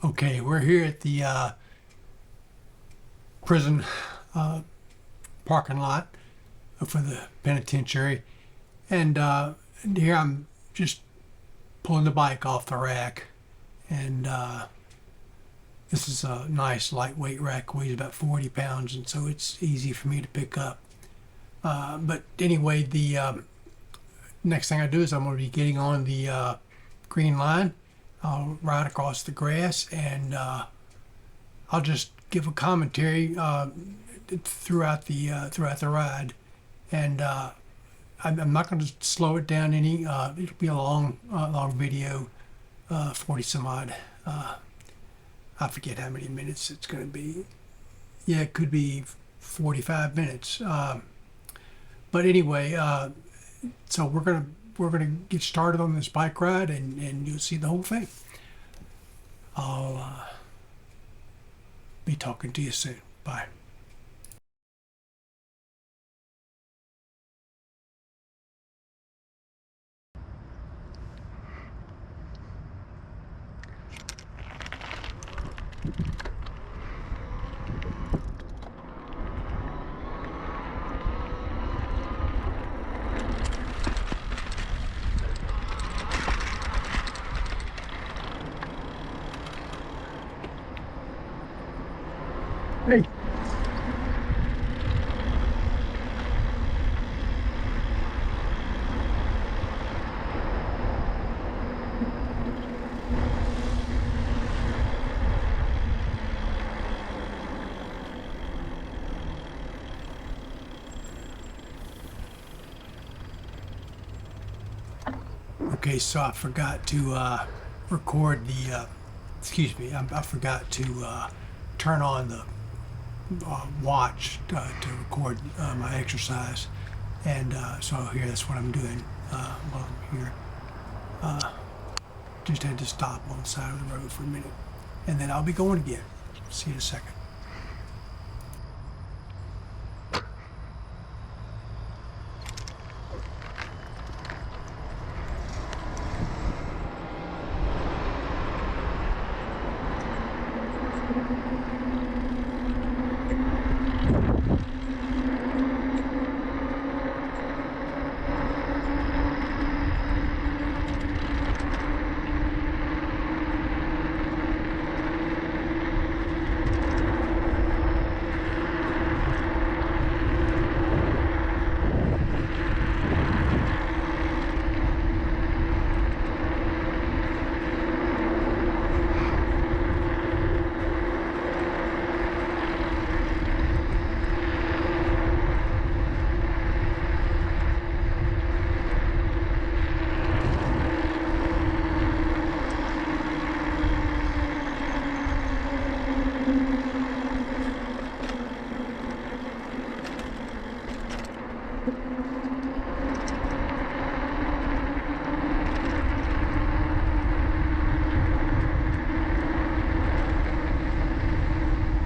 Okay, we're here at the prison parking lot for the penitentiary, and here I'm just pulling the bike off the rack, and this is a nice lightweight rack, weighs about 40 pounds, and so it's easy for me to pick up. But anyway, the next thing I do is I'm going to be getting on the Greenline. I'll ride across the grass, and I'll just give a commentary throughout the ride, and I'm not going to slow it down any. It'll be a long video, 40 some odd. I forget how many minutes it's going to be. Yeah, it could be 45 minutes. But anyway, so we're gonna get started on this bike ride, and you'll see the whole thing. I'll be talking to you soon. Bye. Hey. Okay, so I forgot to record the, excuse me, I forgot to turn on the watch to record my exercise, and so here that's what I'm doing while I'm here. Just had to stop on the side of the road for a minute, and then I'll be going again. See you in a second.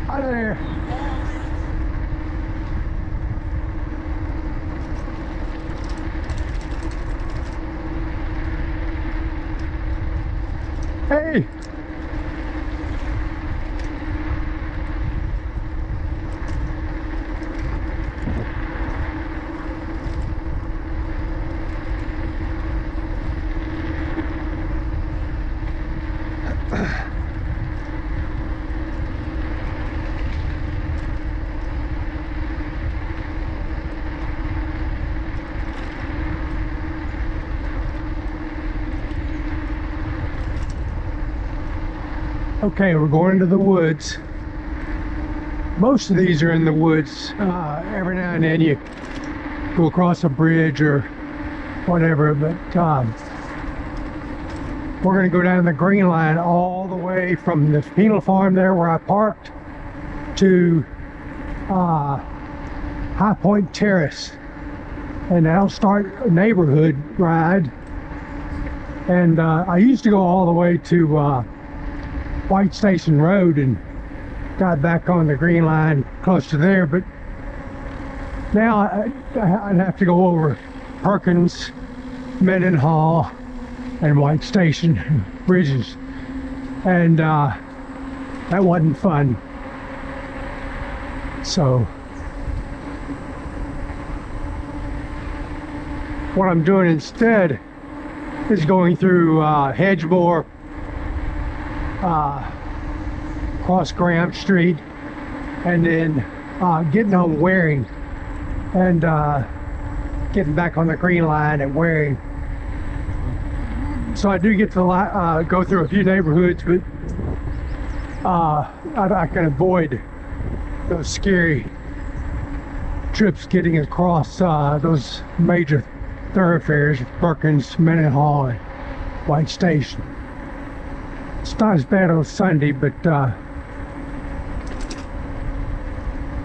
Hi there. Hey. Okay, we're going into the woods. Most of these are in the woods. Every now and then you go across a bridge or whatever, but we're going to go down the Greenline all the way from the penal farm there where I parked to High Point Terrace, and that'll start a neighborhood ride. And I used to go all the way to White Station Road and got back on the Greenline close to there, but now I'd have to go over Perkins, Mendenhall, and White Station bridges, and That wasn't fun. So what I'm doing instead is going through Hedgemore, across Graham Street, and then getting on Waring, and getting back on the Greenline at Waring. So I do get to go through a few neighborhoods, but I can avoid those scary trips getting across those major thoroughfares, Perkins, Mendenhall, and White Station. It's not as bad on Sunday, but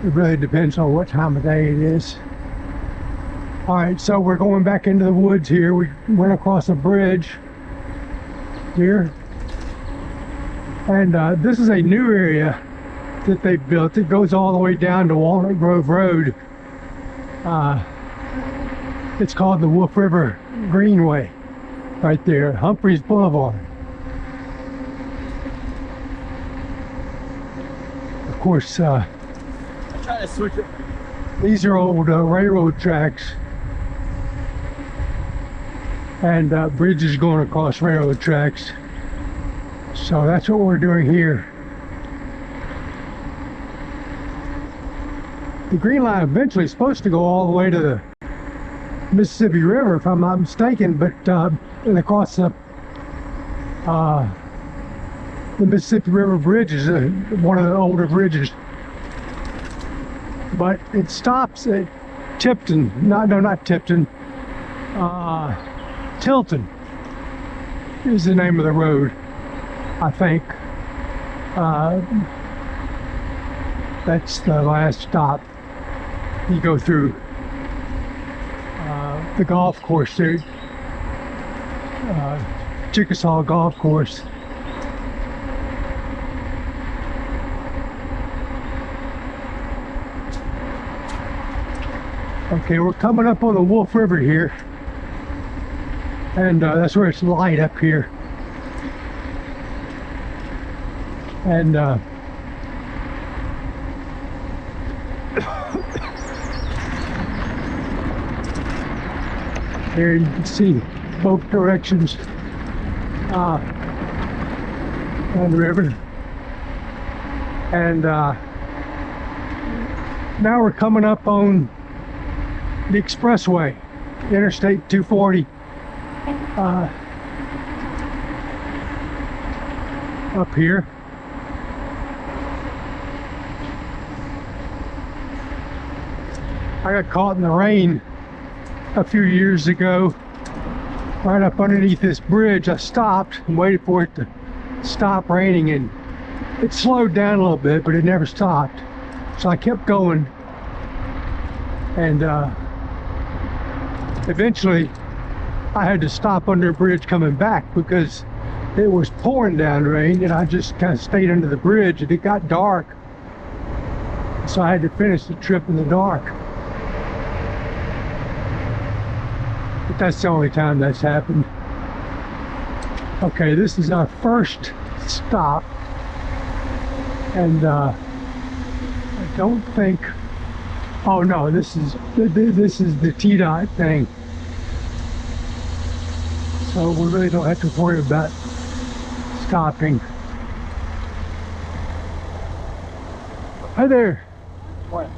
it really depends on what time of day it is. All right, so we're going back into the woods here. We went across a bridge here, and this is a new area that they built. It goes all the way down to Walnut Grove Road. It's called the Wolf River Greenway, right there, Humphreys Boulevard. Of course, try to switch it. These are old railroad tracks, and bridges going across railroad tracks. So that's what we're doing here. The Greenline eventually is supposed to go all the way to the Mississippi River, if I'm not mistaken, but and across the Mississippi River Bridge is one of the older bridges. But it stops at Tipton. Not Tipton. Tilton is the name of the road, I think. That's the last stop. You go through the golf course there, Chickasaw Golf Course. Okay, we're coming up on the Wolf River here, and that's where it's light up here. And here you can see both directions on the river. And now we're coming up on the expressway, Interstate 240, up here. I got caught in the rain a few years ago, right up underneath this bridge. I stopped and waited for it to stop raining, and it slowed down a little bit, but it never stopped. So I kept going, and eventually I had to stop under a bridge coming back because it was pouring down rain, and I just kind of stayed under the bridge, and it got dark, so I had to finish the trip in the dark. But that's the only time that's happened. Okay, this is our first stop, and I don't think, oh no, this is the T-Dot thing, so we really don't have to worry about stopping. Hi there. What?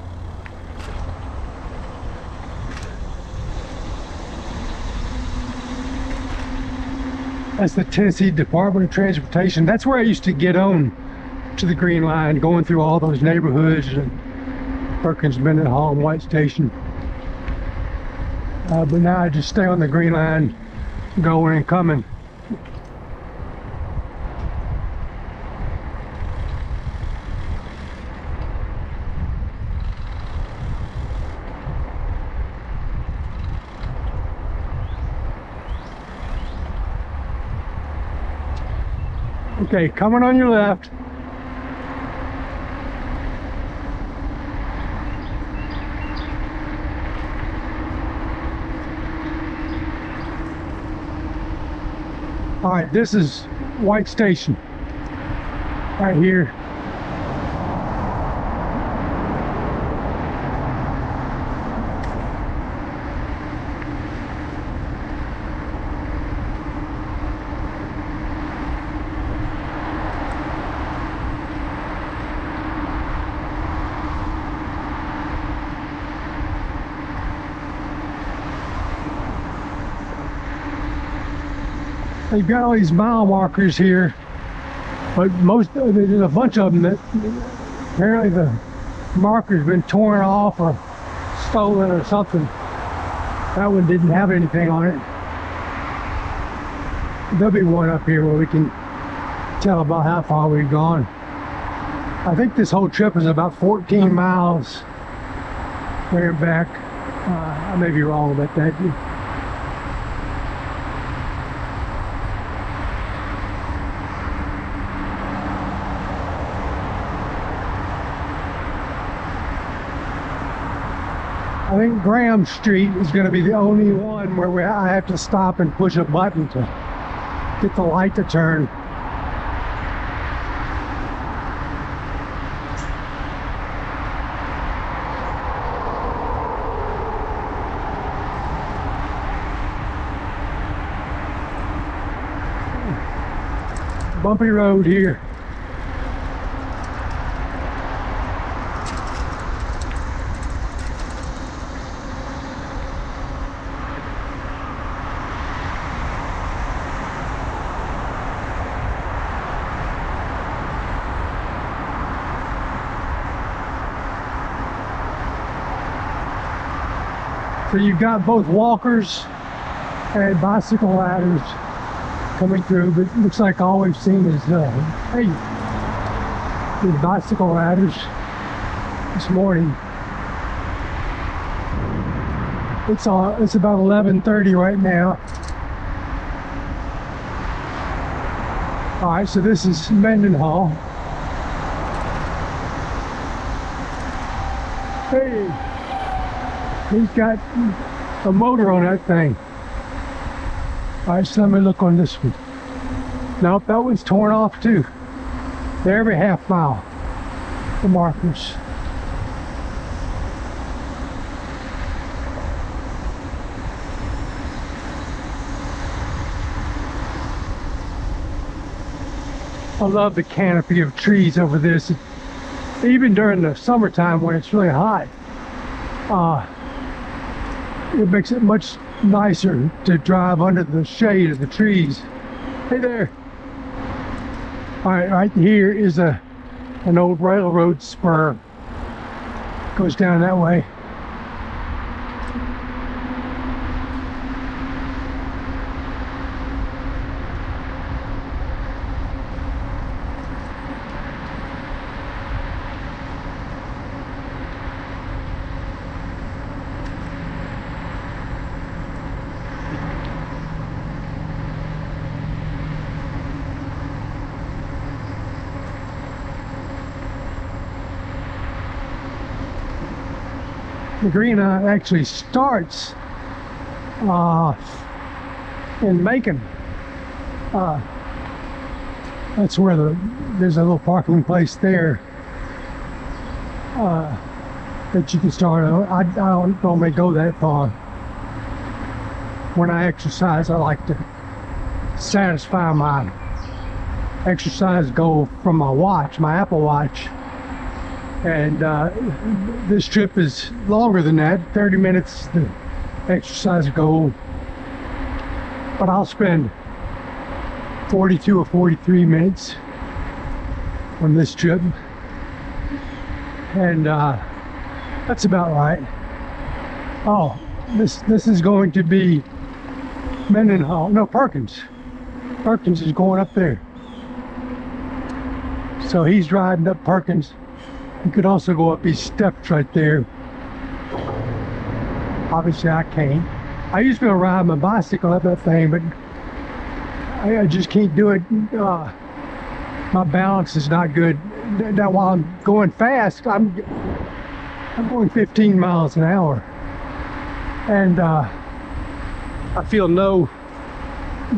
That's the Tennessee Department of Transportation. That's where I used to get on to the Greenline, going through all those neighborhoods and Perkins, Mendenhall, and White Station. But now I just stay on the Greenline, going and coming. Okay, coming on your left. All right, this is White Station right here. they've got all these mile markers here, but there's a bunch of them that apparently the marker's been torn off or stolen or something. That one didn't have anything on it. There'll be one up here where we can tell about how far we've gone. I think this whole trip is about 14 miles there and back. I may be wrong about that. I think Graham Street is going to be the only one where I have to stop and push a button to get the light to turn. Bumpy road here. So you've got both walkers and bicycle ladders coming through, but it looks like all we've seen is hey, the bicycle ladders this morning. It's about 11:30 right now. All right, so this is Mendenhall. Hey, he's got a motor on that thing. All right, so let me look on this one. Nope, that one's torn off too. They're every half mile, the markers. I love the canopy of trees over this. Even during the summertime when it's really hot, it makes it much nicer to drive under the shade of the trees. Hey there. All right, right here is an old railroad spur. Goes down that way. The Greenline actually starts in Macon. That's where there's a little parking place there that you can start. I don't normally go that far. When I exercise, I like to satisfy my exercise goal from my watch, my Apple Watch. And this trip is longer than that, 30 minutes the exercise goal. But I'll spend 42 or 43 minutes on this trip. And that's about right. Oh, this is going to be Mendenhall, no, Perkins. Perkins is going up there. So he's riding up Perkins. You could also go up these steps right there. Obviously I can't. I used to ride my bicycle up that thing, but I just can't do it. My balance is not good. Now while I'm going fast, I'm going 15 miles an hour. And I feel no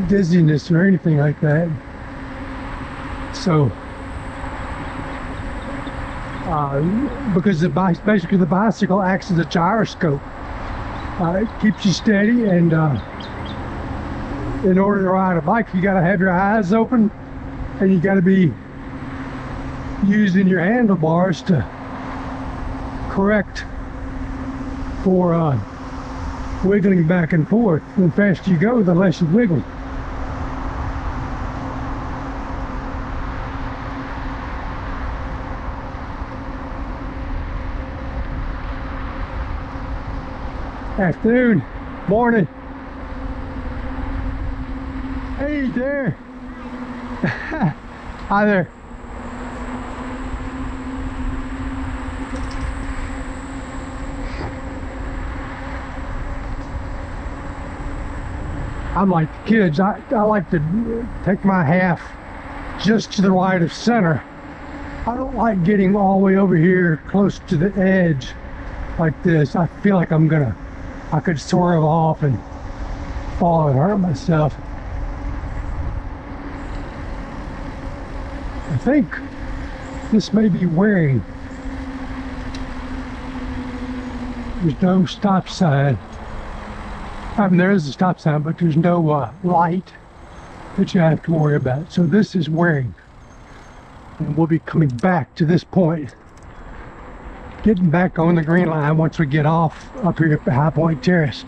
dizziness or anything like that. So because basically the bicycle acts as a gyroscope. It keeps you steady, and in order to ride a bike, you got to have your eyes open, and you got to be using your handlebars to correct for wiggling back and forth. The faster you go, the less you wiggle. Afternoon, morning. Hey there. Hi there. I'm like the kids. I like to take my half just to the right of center. I don't like getting all the way over here close to the edge like this. I feel like I could swerve off and fall and hurt myself. I think this may be wearing. There's no stop sign. I mean, there is a stop sign, but there's no light that you have to worry about. So this is wearing. And we'll be coming back to this point. Getting back on the green line once we get off up here at the High Point Terrace.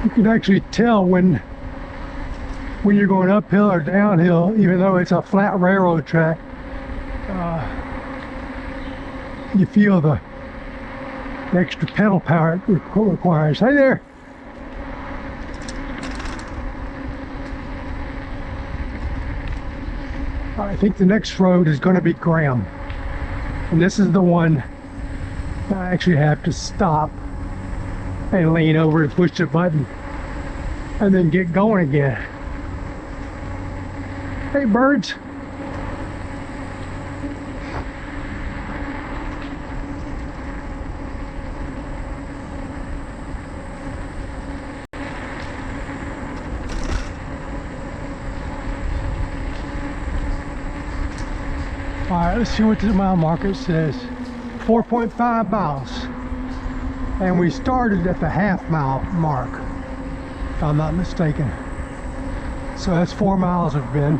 You can actually tell when you're going uphill or downhill, even though it's a flat railroad track. You feel the extra pedal power it requires. Hey there! I think the next road is going to be Graham. And this is the one I actually have to stop and lean over and push the button and then get going again. Hey birds. Alright, let's see what the mile marker says. 4.5 miles. And we started at the half-mile mark, if I'm not mistaken. So that's 4 miles have been.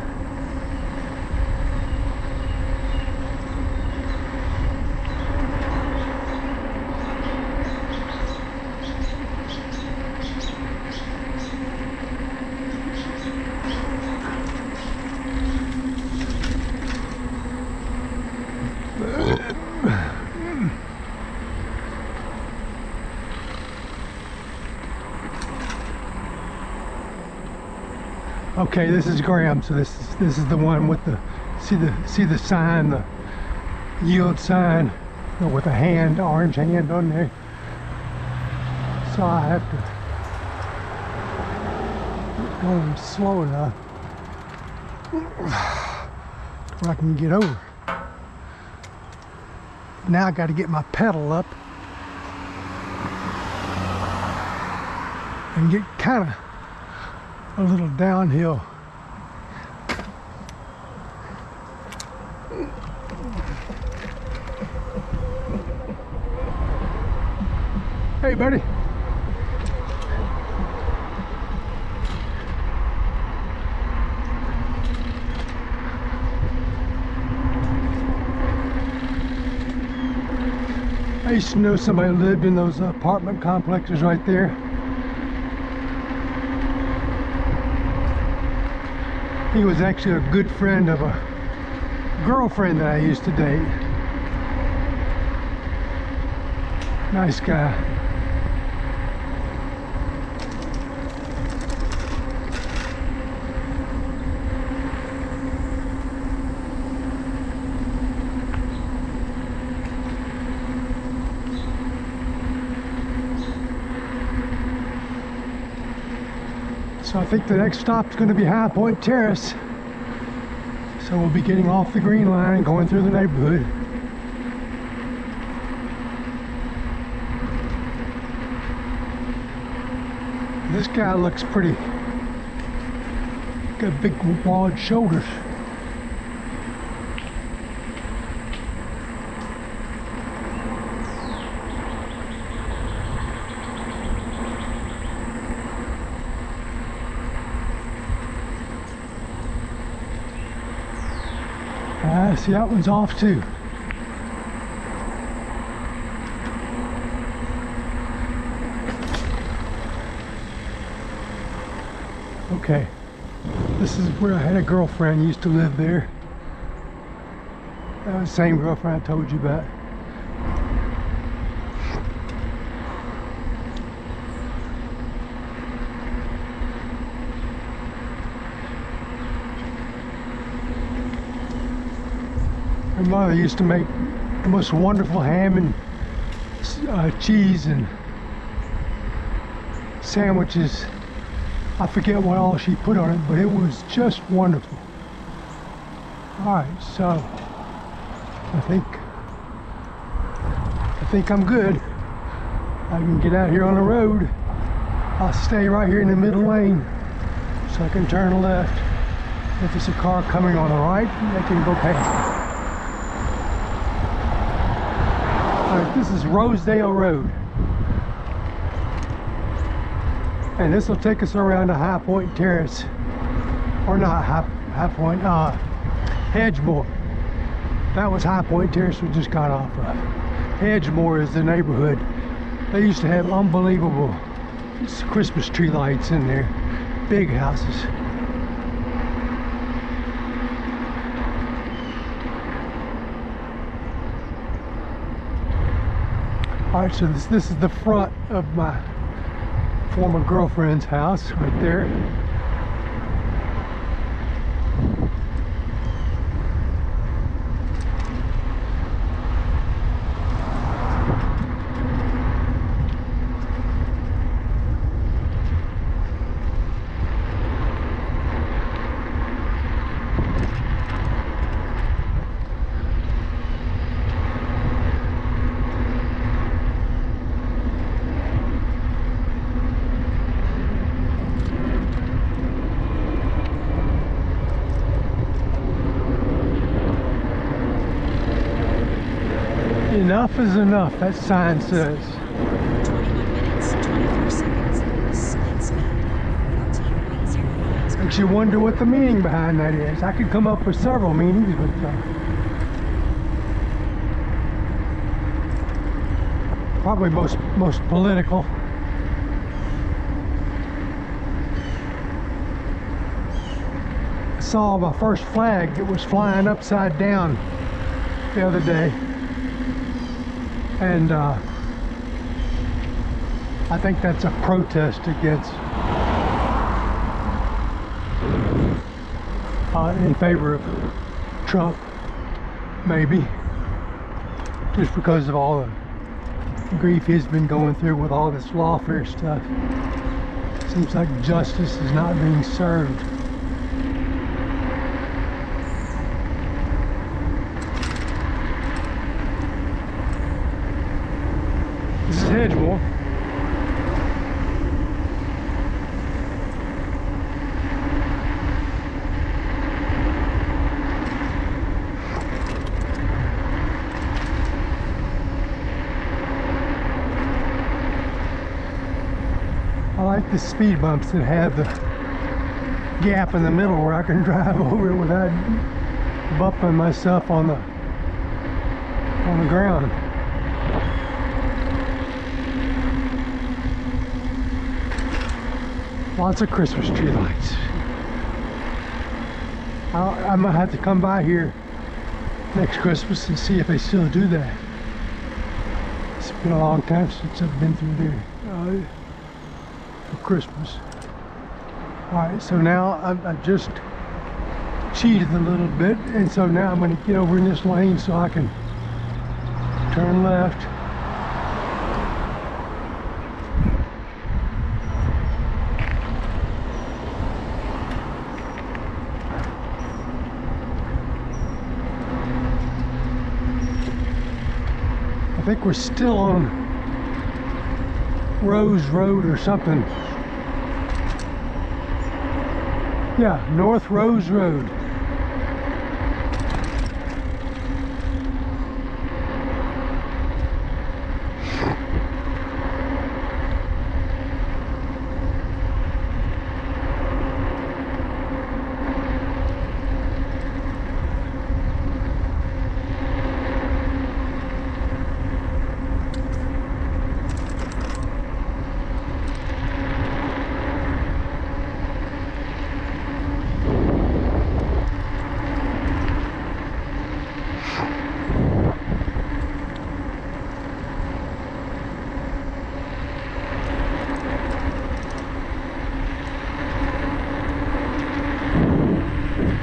Okay, this is Graham. So this is the one with the see the sign, the yield sign, with a hand, orange hand on there. So I have to get going slow enough where I can get over. Now I got to get my pedal up and get kind of a little downhill. Hey buddy. I used to know somebody who lived in those apartment complexes right there. He was actually a good friend of a girlfriend that I used to date. Nice guy. So I think the next stop is going to be High Point Terrace. So we'll be getting off the Green Line and going through the neighborhood. This guy looks pretty, got big broad shoulders. See, that one's off too. Okay, this is where I had a girlfriend, used to live there. That was the same girlfriend I told you about. Her mother used to make the most wonderful ham and cheese and sandwiches. I forget what all she put on it, but it was just wonderful. Alright, so I think I'm good. I can get out here on the road. I'll stay right here in the middle lane so I can turn left. If there's a car coming on the right, they can go past. Alright, this is Rosedale Road. And this will take us around to High Point Terrace. Or not High Point, Hedgemore. That was High Point Terrace we just got off of. Hedgemore is the neighborhood. They used to have unbelievable Christmas tree lights in there. Big houses. Alright, so this is the front of my former girlfriend's house right there. Enough is enough, that sign says. 21 minutes, 24 seconds. Makes you wonder what the meaning behind that is. I could come up with several meanings, but probably most political. I saw my first flag that was flying upside down the other day. And I think that's a protest against, in favor of Trump, maybe, just because of all the grief he's been going through with all this lawfare stuff. Seems like justice is not being served. This is Hedgemore. I like the speed bumps that have the gap in the middle where I can drive over it without bumping myself on the ground. Lots of Christmas tree lights. I might have to come by here next Christmas and see if they still do that. It's been a long time since I've been through there for Christmas. Alright, so now I've just cheated a little bit, and so now I'm going to get over in this lane so I can turn left. think we're still on Rose Road or something. Yeah, North Rose Road.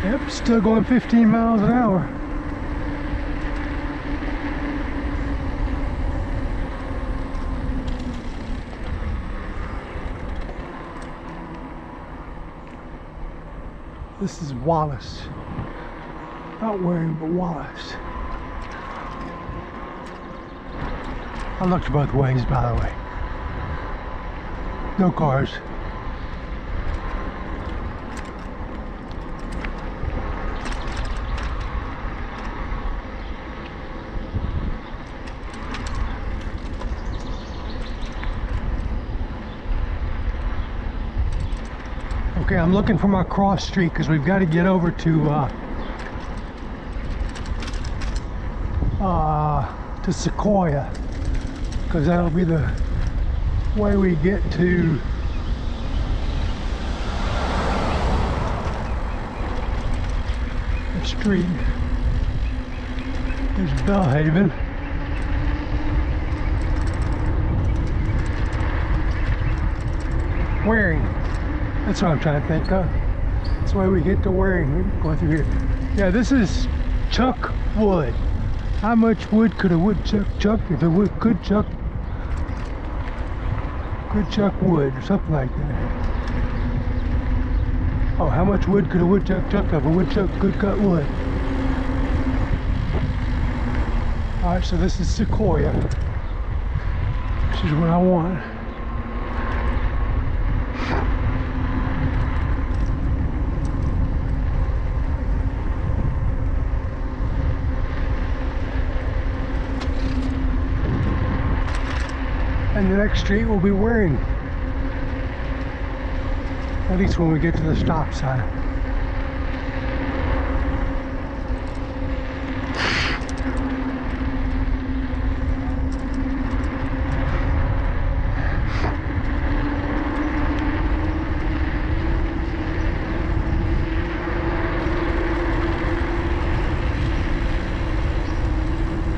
Yep, still going 15 miles an hour. This is Wallace. Not Waring, but Wallace. I looked both ways, by the way. No cars. Okay, I'm looking for my cross street because we've got to get over to Sequoia, because that'll be the way we get to the street. There's Bellhaven. Waring. That's what I'm trying to think of. That's why we get to Waring. Going through here. Yeah, this is Chuck Wood. How much wood could a woodchuck chuck if a wood could chuck wood or something like that? Oh, how much wood could a woodchuck chuck if a woodchuck could cut wood? Alright, so this is Sequoia. This is what I want. And the next street will be Waring. At least when we get to the stop sign.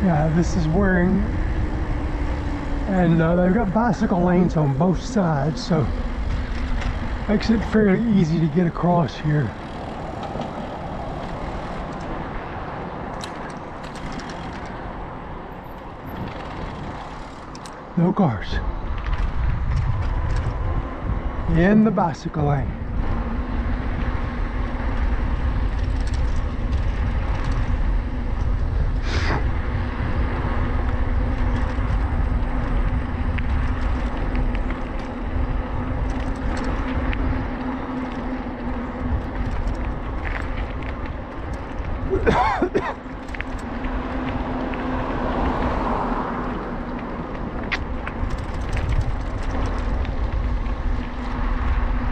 Yeah, this is Waring. And they've got bicycle lanes on both sides, so makes it fairly easy to get across here. No cars in the bicycle lane.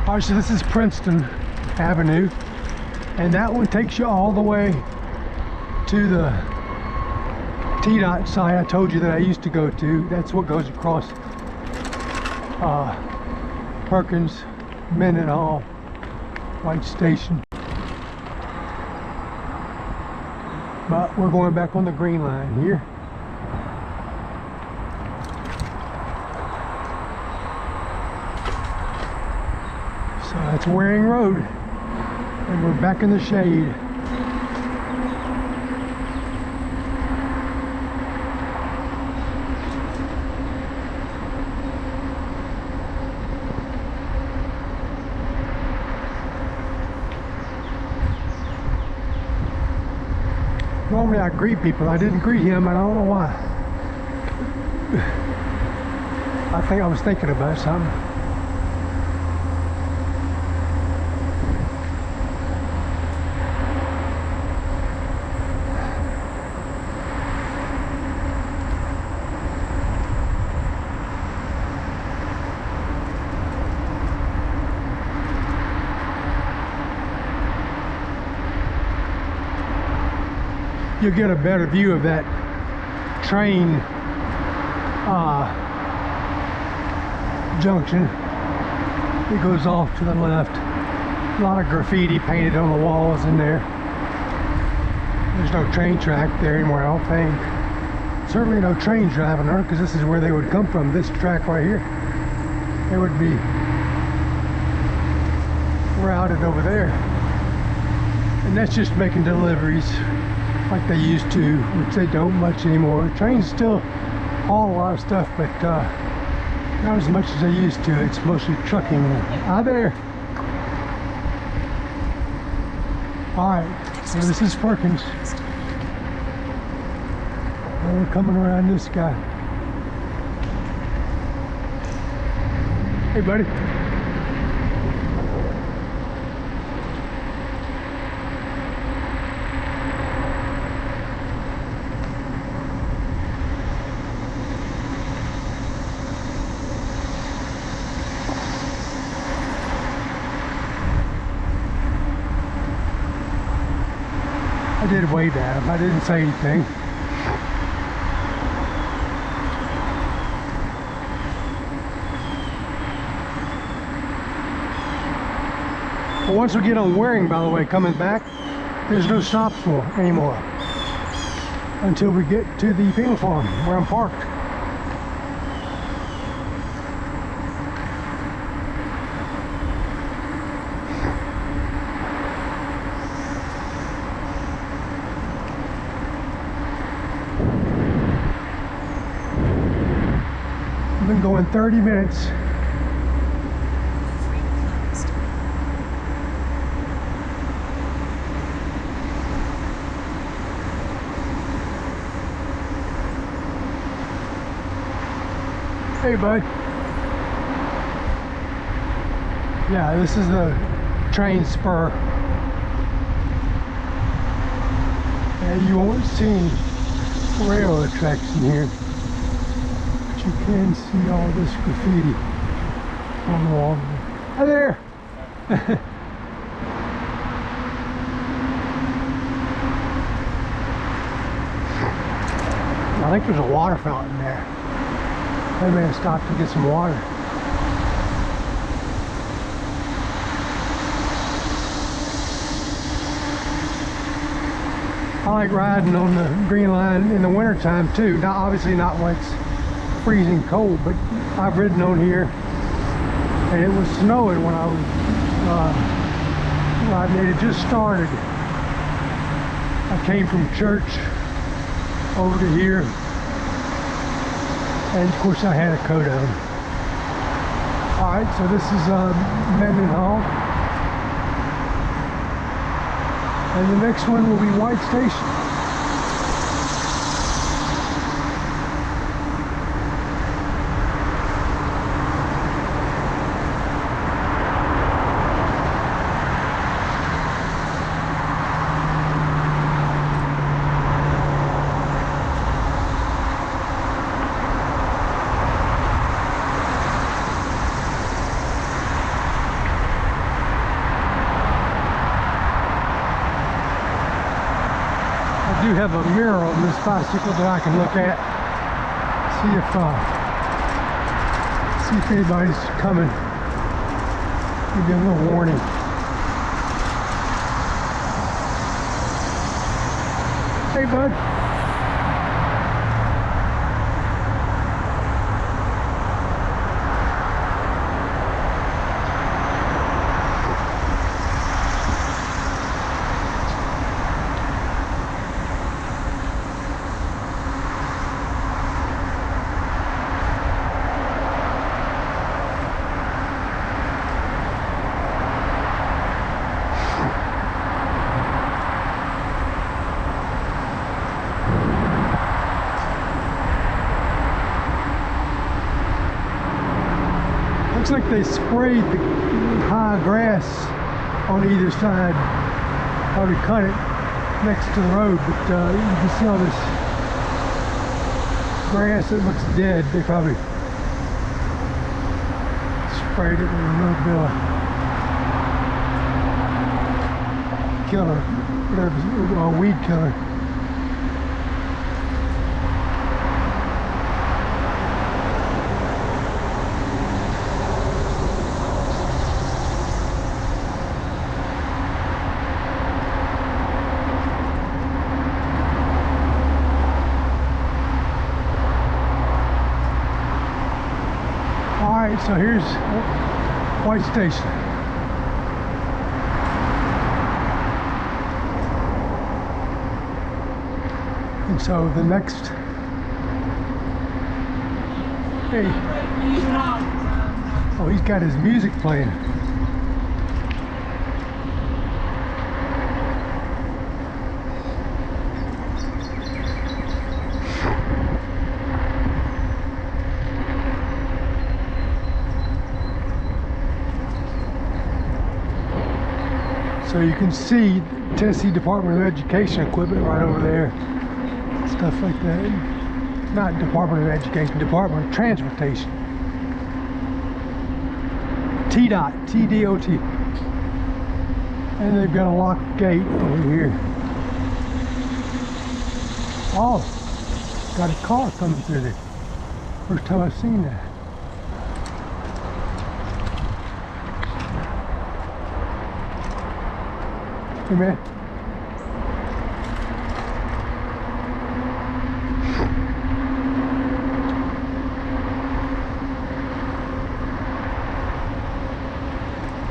Alright, so this is Princeton Avenue, and that one takes you all the way to the T-Dot site I told you that I used to go to. That's what goes across Perkins, Mendenhall, White Station. But we're going back on the Greenline here. So that's Waring Road, and we're back in the shade. Normally I greet people. I didn't greet him, and I don't know why. I think I was thinking about something. You'll get a better view of that train junction. It goes off to the left. A lot of graffiti painted on the walls in there. There's no train track there anymore, I don't think. Certainly no trains driving there, because this is where they would come from, this track right here. They would be routed over there. And that's just making deliveries like they used to, which they don't much anymore. Trains still haul a lot of stuff, but not as much as they used to. It's mostly trucking. Hi there. Alright, so this is Perkins. And we're coming around this guy. Hey buddy. I did wave at him. I didn't say anything. But once we get on Waring, by the way, coming back, there's no stop for anymore until we get to the penal farm where I'm parked. I've been going 30 minutes. Hey bud. Yeah, this is the train spur. And you won't see any railroad tracks in here. But you can see all this graffiti on the wall. Hi there! I think there's a water fountain there. I may have stopped to get some water. I like riding on the Greenline in the wintertime too. Now, obviously not when it's freezing cold, but I've ridden on here and it was snowing when I was riding. It had just started. I came from church over to here. And of course I had a coat on. Alright, so this is Mendenhall. And the next one will be White Station. I do have a mirror on this bicycle that I can look at, see if anybody's coming. Give you a little warning. Hey bud. Looks like they sprayed the high grass on either side. Probably cut it next to the road, but you can see all this grass that looks dead. They probably sprayed it with a little bit of killer, whatever, weed killer. So here's White Station. And so the next, hey, oh, he's got his music playing. So you can see Tennessee Department of Education equipment right over there. Stuff like that. Not Department of Education, Department of Transportation. TDOT, TDOT. And they've got a locked gate over here. Oh, got a car coming through there. First time I've seen that. Hey man.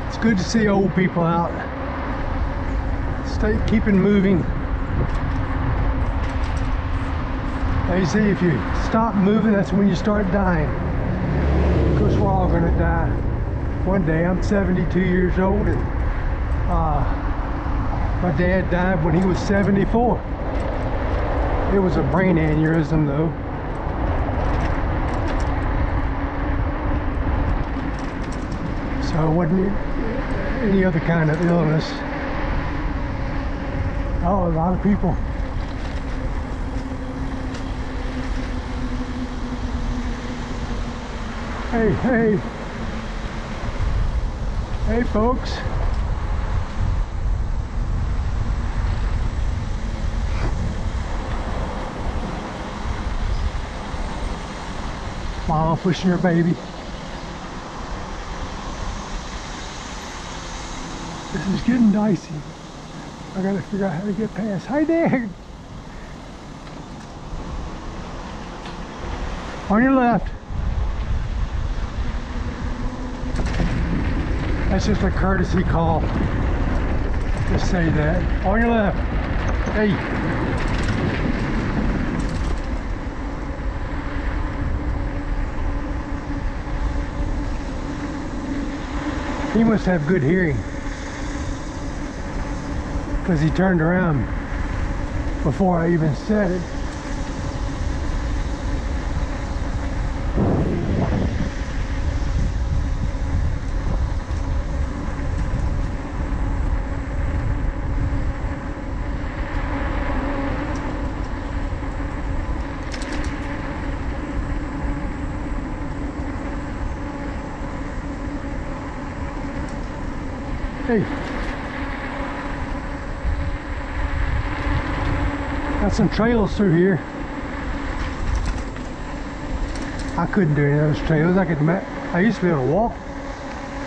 It's good to see old people out. Keeping moving. They say if you stop moving, that's when you start dying. Of course, we're all gonna die one day. I'm 72 years old, and my dad died when he was 74. It was a brain aneurysm though. So it wasn't any other kind of illness. Oh, a lot of people. Hey, hey. Hey folks. Mama pushing her baby. This is getting dicey. I gotta figure out how to get past. Hi there! On your left. That's just a courtesy call. Just say that. On your left. Hey. He must have good hearing, because he turned around before I even said it. Hey, got some trails through here. I couldn't do any of those trails. I used to be able to walk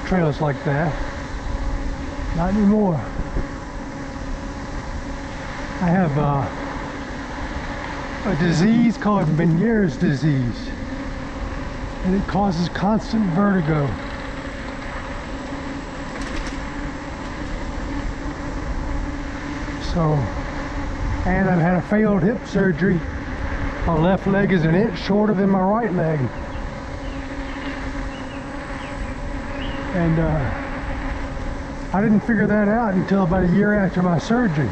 trails like that. Not anymore. I have a disease called Meniere's disease, and it causes constant vertigo. So, and I've had a failed hip surgery. My left leg is an inch shorter than my right leg. And I didn't figure that out until about a year after my surgery.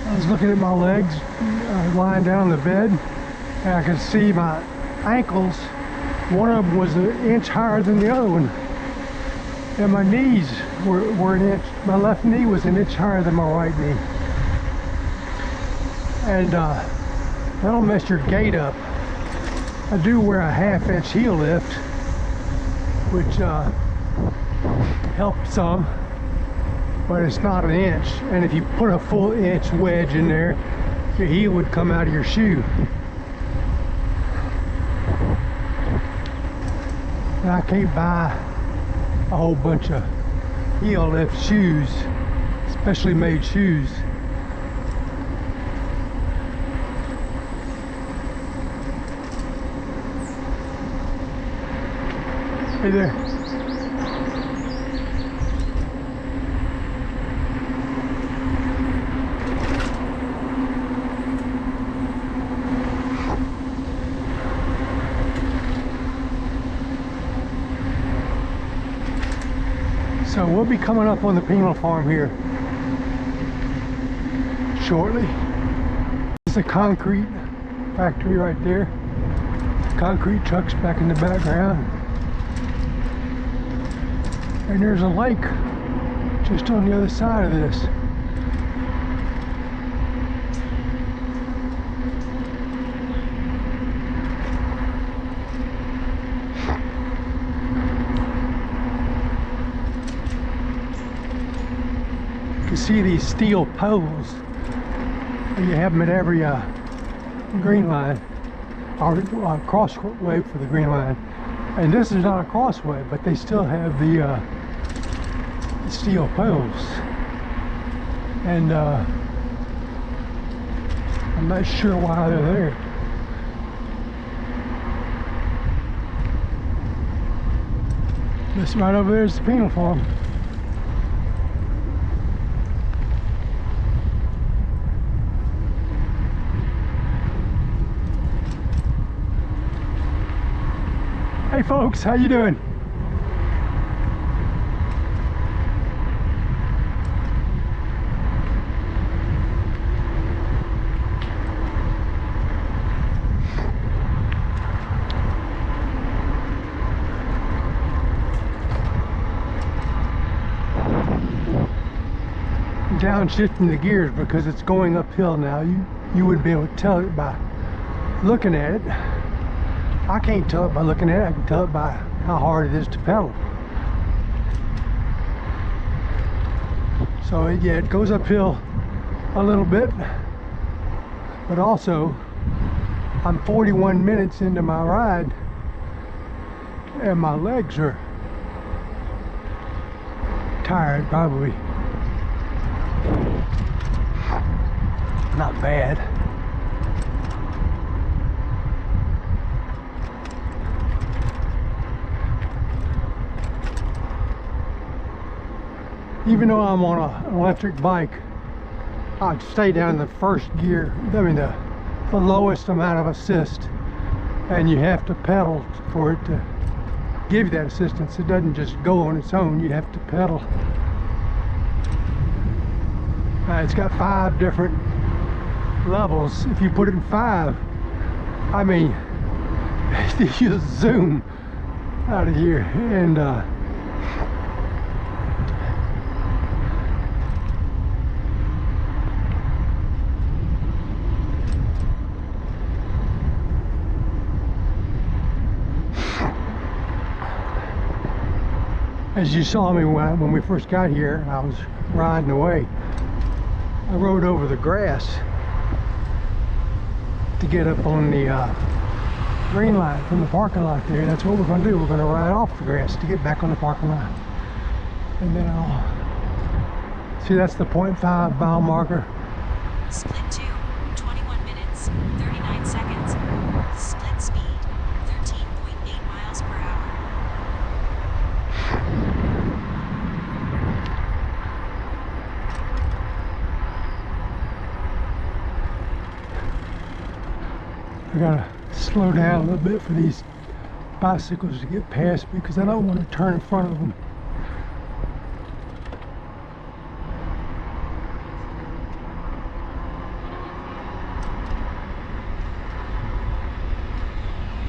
I was looking at my legs, lying down on the bed, and I could see my ankles One of them was an inch higher than the other one. And my knees were an inch, my left knee was an inch higher than my right knee. And that'll mess your gait up. I do wear a 1/2 inch heel lift, which helps some, but it's not an inch. And if you put a full inch wedge in there, your heel would come out of your shoe. And I can't buy a whole bunch of heel lift shoes, specially made shoes. Hey there. So we'll be coming up on the penal farm here shortly. It's a concrete factory right there. Concrete trucks back in the background. And there's a lake just on the other side of this. You can see these steel poles. You have them at every Greenline, or crossway for the Greenline. And this is not a crossway, but they still have the steel poles. And I'm not sure why they're there. This right over there is the penal farm. Hey folks, how you doing? I'm downshifting the gears because it's going uphill now. You wouldn't be able to tell it by looking at it. I can't tell it by looking at it, I can tell it by how hard it is to pedal. So yeah, it goes uphill a little bit, but also I'm 41 minutes into my ride and my legs are tired, probably. Not bad. Even though I'm on an electric bike, I'd stay down in the first gear, I mean the lowest amount of assist, and you have to pedal for it to give you that assistance. It doesn't just go on its own, you have to pedal. It's got 5 different levels. If you put it in 5, I mean, you zoom out of here. And as you saw me when we first got here, I was riding away. I rode over the grass to get up on the Greenline from the parking lot there. That's what we're going to do. We're going to ride off the grass to get back on the parking lot. And then I'll... See, that's the 0.5 mile marker. Split 2, 21 minutes, 39 seconds. Split speed, 13.8 miles per hour. I gotta slow down a little bit for these bicycles to get past me because I don't want to turn in front of them.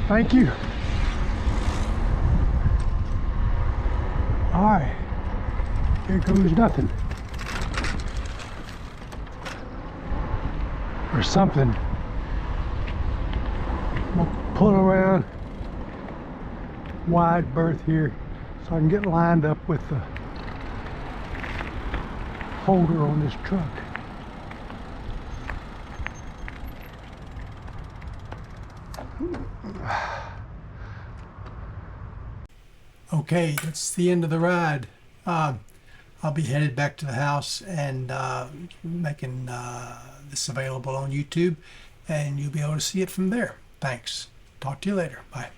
Thank you. There goes nothing. Or something. I'm gonna pull around wide berth here so I can get lined up with the holder on this truck. Okay, that's the end of the ride. I'll be headed back to the house and making this available on YouTube, and you'll be able to see it from there. Thanks. Talk to you later. Bye.